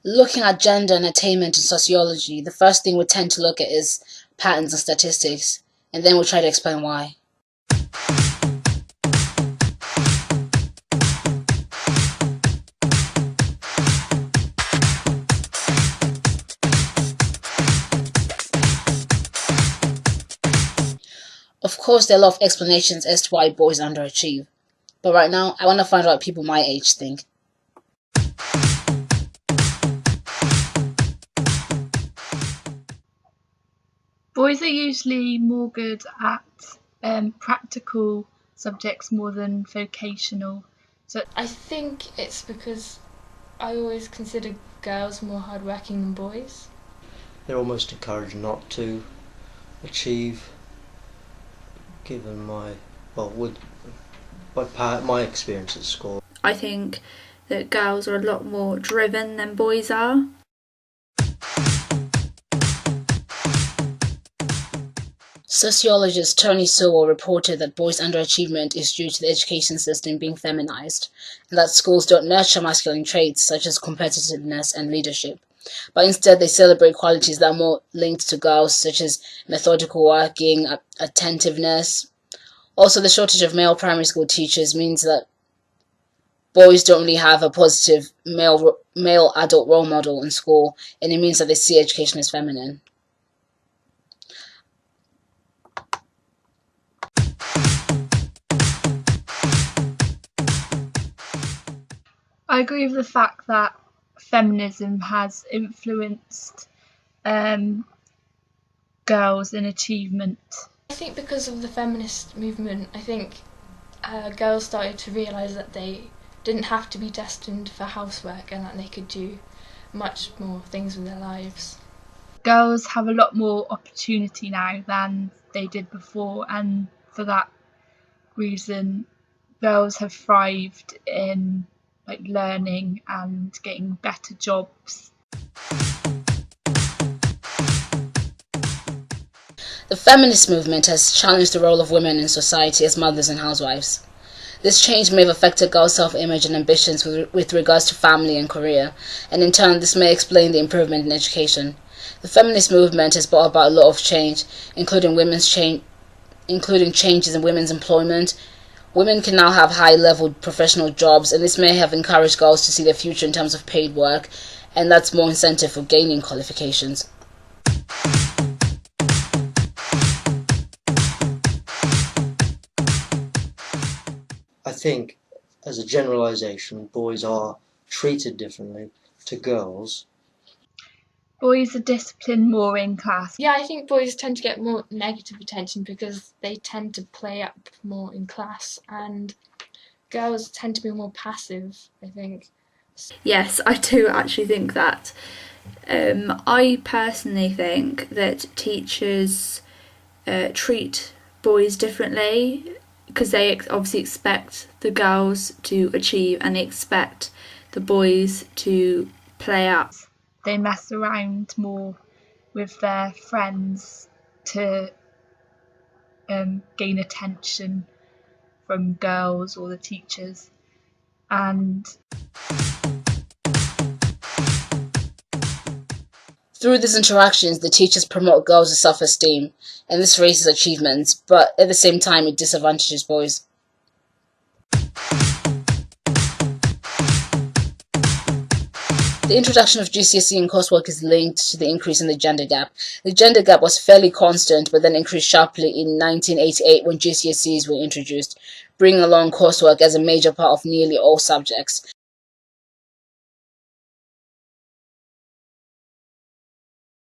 Looking at gender and attainment in sociology, the first thing we tend to look at is patterns and statistics, and then we'll try to explain why. Of course, there are a lot of explanations as to why boys underachieve, but right now, I want to find out what people my age think. Boys are usually more good at practical subjects more than vocational. I think it's because I always consider girls more hardworking than boys. They're almost encouraged not to achieve, given my experience at school. I think that girls are a lot more driven than boys are. Sociologist Tony Sewell reported that boys' underachievement is due to the education system being feminized, and that schools don't nurture masculine traits such as competitiveness and leadership, but instead they celebrate qualities that are more linked to girls such as methodical working, attentiveness. Also, the shortage of male primary school teachers means that boys don't really have a positive male adult role model in school, and it means that they see education as feminine. I agree with the fact that feminism has influenced girls in achievement. I think because of the feminist movement, I think girls started to realise that they didn't have to be destined for housework and that they could do much more things with their lives. Girls have a lot more opportunity now than they did before, and for that reason girls have thrived in learning and getting better jobs. The feminist movement has challenged the role of women in society as mothers and housewives. This change may have affected girls' self-image and ambitions with regards to family and career, and in turn this may explain the improvement in education. The feminist movement has brought about a lot of change, including changes in women's employment. Women can now have high-level professional jobs, and this may have encouraged girls to see their future in terms of paid work, and that's more incentive for gaining qualifications. I think, as a generalisation, boys are treated differently to girls. Boys are disciplined more in class. Yeah, I think boys tend to get more negative attention because they tend to play up more in class, and girls tend to be more passive, I think. Yes, I do actually think that. I personally think that teachers treat boys differently because they obviously expect the girls to achieve and they expect the boys to play up. They mess around more with their friends to gain attention from girls or the teachers, and through these interactions, the teachers promote girls' self-esteem, and this raises achievements, but at the same time it disadvantages boys. The introduction of GCSE in coursework is linked to the increase in the gender gap. The gender gap was fairly constant, but then increased sharply in 1988 when GCSEs were introduced, bringing along coursework as a major part of nearly all subjects.